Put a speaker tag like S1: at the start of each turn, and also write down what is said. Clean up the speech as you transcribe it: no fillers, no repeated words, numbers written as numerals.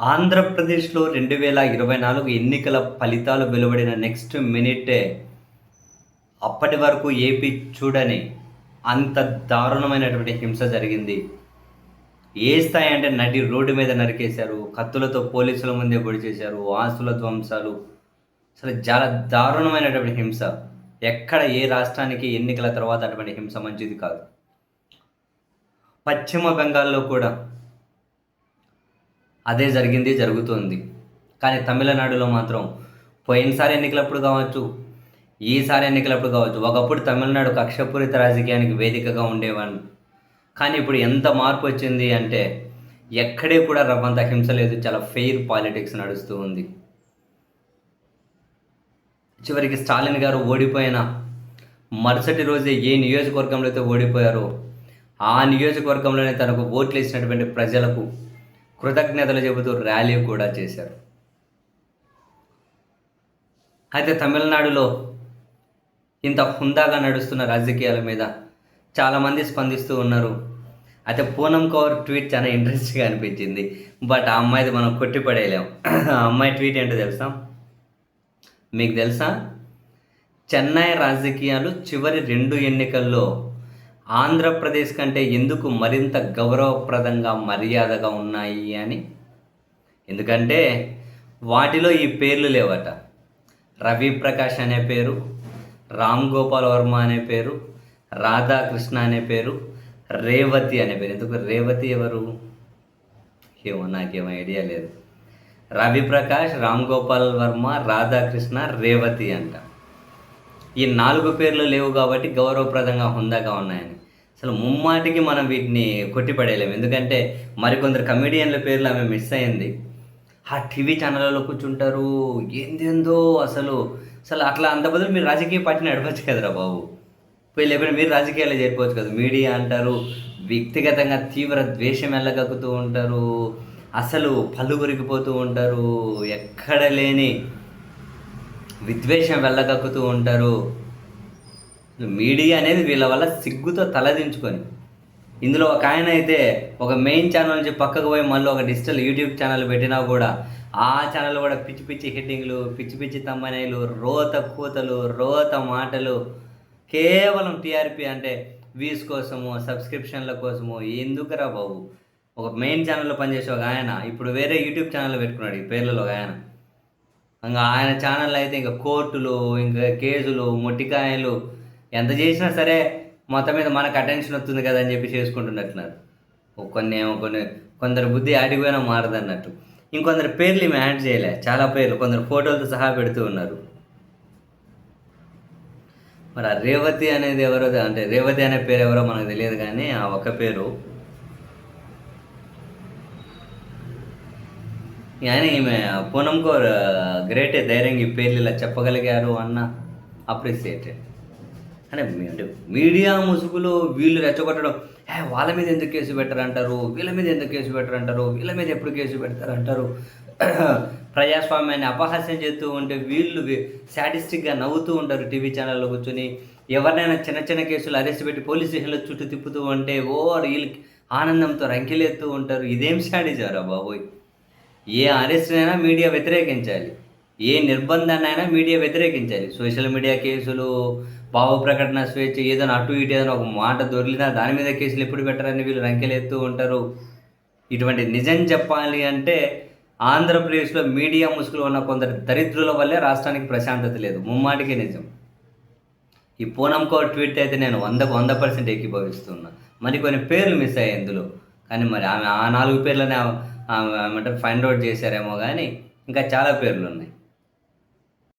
S1: ఆంధ్రప్రదేశ్‌లో 2024 ఎన్నికల ఫలితాలు వెలువడిన నెక్స్ట్ మినిటే అప్పటి వరకు ఏపీ చూడని అంత దారుణమైనటువంటి హింస జరిగింది. ఏ స్థాయి అంటే నడి రోడ్డు మీద నరికేశారు. కత్తులతో పోలీసుల ముందే పొడి చేశారు. ఆస్తుల ధ్వంసాలు. అసలు చాలా దారుణమైనటువంటి హింస. ఎక్కడ ఏ రాష్ట్రానికి ఎన్నికల తర్వాత అటువంటి హింస మంచిది కాదు. పశ్చిమ బెంగాల్‌లో కూడా అదే జరిగింది, జరుగుతోంది. కానీ తమిళనాడులో మాత్రం పోయినసారి ఎన్నికలప్పుడు కావచ్చు, ఈసారి ఎన్నికలప్పుడు కావచ్చు, ఒకప్పుడు తమిళనాడు కక్షపూరిత రాజకీయానికి వేదికగా ఉండేవాళ్ళు. కానీ ఇప్పుడు ఎంత మార్పు వచ్చింది అంటే ఎక్కడే కూడా రవ్వంత హింస లేదు. చాలా ఫెయిర్ పాలిటిక్స్ నడుస్తూ ఉంది. చివరికి స్టాలిన్ గారు ఓడిపోయిన మరుసటి రోజే ఏ నియోజకవర్గంలో అయితే ఓడిపోయారో ఆ నియోజకవర్గంలోనే తనకు ఓట్లు వేసినటువంటి ప్రజలకు కృతజ్ఞతలు చెబుతూ ర్యాలీ కూడా చేశారు. అయితే తమిళనాడులో ఇంత హుందాగా నడుస్తున్న రాజకీయాల మీద చాలామంది స్పందిస్తూ ఉన్నారు. అయితే పూనం కౌర్ ట్వీట్ చాలా ఇంట్రెస్టింగ్గా అనిపించింది. బట్ ఆ అమ్మాయిది మనం కొట్టిపడేయలేం. ఆ అమ్మాయి ట్వీట్ ఏంటో తెలుసా? మీకు తెలుసా? చెన్నై రాజకీయాలు చివరి 2 ఎన్నికల్లో ఆంధ్రప్రదేశ్ కంటే ఎందుకు మరింత గౌరవప్రదంగా మర్యాదగా ఉన్నాయి అని. ఎందుకంటే వాటిలో ఈ పేర్లు లేవట. రవి ప్రకాష్ అనే పేరు, రామ్ గోపాల్ వర్మ అనే పేరు, రాధాకృష్ణ అనే పేరు, రేవతి అనే పేరు. ఎందుకు రేవతి ఎవరు? ఏమో నాకేమో ఐడియా లేదు. రవి ప్రకాష్, రామ్ గోపాల్ వర్మ, రాధాకృష్ణ, రేవతి అంట. ఈ 4 పేర్లు లేవు కాబట్టి గౌరవప్రదంగా హుందాగా ఉన్నాయని. అసలు ముమ్మాటికి మనం వీటిని కొట్టిపడేయలేము. ఎందుకంటే మరికొందరు కమెడియన్ల పేర్లు ఆమె మిస్ అయింది. ఆ టీవీ ఛానళ్ళలో కూర్చుంటారు, ఏందేందో అసలు అసలు అట్లా అంత బదులు మీరు రాజకీయ పార్టీని నడపచ్చు కదరా బాబు. పోయి లేకపోతే మీరు రాజకీయాల్లో చేరిపోవచ్చు కదా. మీడియా అంటారు, వ్యక్తిగతంగా తీవ్ర ద్వేషం వెళ్ళగక్కుతూ ఉంటారు, అసలు పళ్ళు కొరికిపోతూ ఉంటారు, ఎక్కడ లేని విద్వేషం వెళ్ళగక్కుతూ ఉంటారు. మీడియా అనేది వీళ్ళ వల్ల సిగ్గుతో తలదించుకొని, ఇందులో ఒక ఆయన అయితే ఒక మెయిన్ ఛానల్ నుంచి పక్కకు పోయి మళ్ళీ ఒక డిజిటల్ యూట్యూబ్ ఛానల్ పెట్టినా కూడా ఆ ఛానల్ కూడా పిచ్చి పిచ్చి హెడ్డింగ్లు, పిచ్చి పిచ్చి తమ్మనేలు, రోత కూతలు, రోత మాటలు, కేవలం టీఆర్పీ అంటే వ్యూస్ కోసము, సబ్స్క్రిప్షన్ల కోసము. ఎందుకురా బాబు? ఒక మెయిన్ ఛానల్లో పనిచేసే ఒక ఆయన ఇప్పుడు వేరే యూట్యూబ్ ఛానల్ పెట్టుకున్నాడు ఈ పేర్లలో ఒక ఆయన. ఇంకా ఆయన ఛానల్ అయితే ఇంకా కోర్టులు, ఇంకా కేసులు, మొట్టికాయలు, ఎంత చేసినా సరే మొత్తం మీద మనకు అటెన్షన్ వస్తుంది కదా అని చెప్పి చేసుకుంటున్నట్టున్నారు. కొందరు బుద్ధి ఆడిపోయినా మారదన్నట్టు. ఇంకొందరు పేర్లు మేము యాడ్ చేయలే, చాలా పేర్లు కొందరు ఫోటోలతో సహా పెడుతూ ఉన్నారు. మరి ఆ రేవతి అనేది ఎవరో, అంటే రేవతి అనే పేరు ఎవరో మనకు తెలియదు, కానీ ఆ ఒక్క పేరు ఆయన ఈమె పూనం కౌర్ గ్రేటే, ధైర్యంగా ఈ పేర్లు ఇలా చెప్పగలిగారు అన్న అప్రిసియేటెడ్. అంటే మీడియా ముసుగులో వీళ్ళు రెచ్చగొట్టడం, వాళ్ళ మీద ఎందుకు కేసు పెట్టారంటారు, వీళ్ళ మీద ఎందుకు కేసు పెట్టారంటారు, వీళ్ళ మీద ఎప్పుడు కేసు పెడతారంటారు, ప్రజాస్వామ్యాన్ని అపహాస్యం చేస్తూ ఉంటే వీళ్ళు సాటిస్టిక్గా నవ్వుతూ ఉంటారు టీవీ ఛానల్లో కూర్చొని. ఎవరినైనా చిన్న చిన్న కేసులు అరెస్ట్ పెట్టి పోలీస్ స్టేషన్లో చుట్టూ తిప్పుతూ ఉంటే వీళ్ళు ఆనందంతో రంకెలేస్తూ ఉంటారు. ఇదేం సాడిజారా బాబోయ్! ఏ అరెస్ట్నైనా మీడియా వ్యతిరేకించాలి, ఏ నిర్బంధాన్నైనా మీడియా వ్యతిరేకించాలి. సోషల్ మీడియా కేసులు, భావ ప్రకటన స్వేచ్ఛ, ఏదైనా అటు ఇటు ఏదైనా ఒక మాట దొరికినా దాని మీద కేసులు ఎప్పుడు పెట్టారని వీళ్ళు రంకెలేస్తూ ఉంటారు. ఇటువంటి నిజం చెప్పాలి అంటే ఆంధ్రప్రదేశ్లో మీడియా ముసుగులో ఉన్న కొందరు దరిద్రుల వల్లే రాష్ట్రానికి ప్రశాంతత లేదు. ముమ్మాటికే నిజం. ఈ పూనం కౌర్ ట్వీట్ అయితే నేను 100% ఏకీభవిస్తున్నా. మరి కొన్ని పేర్లు మిస్ అయ్యాయి ఇందులో, కానీ మరి ఆమె ఆ 4 పేర్లనే ఏమంటారు ఫైండ్ అవుట్ చేశారేమో, కానీ ఇంకా చాలా పేర్లు ఉన్నాయి.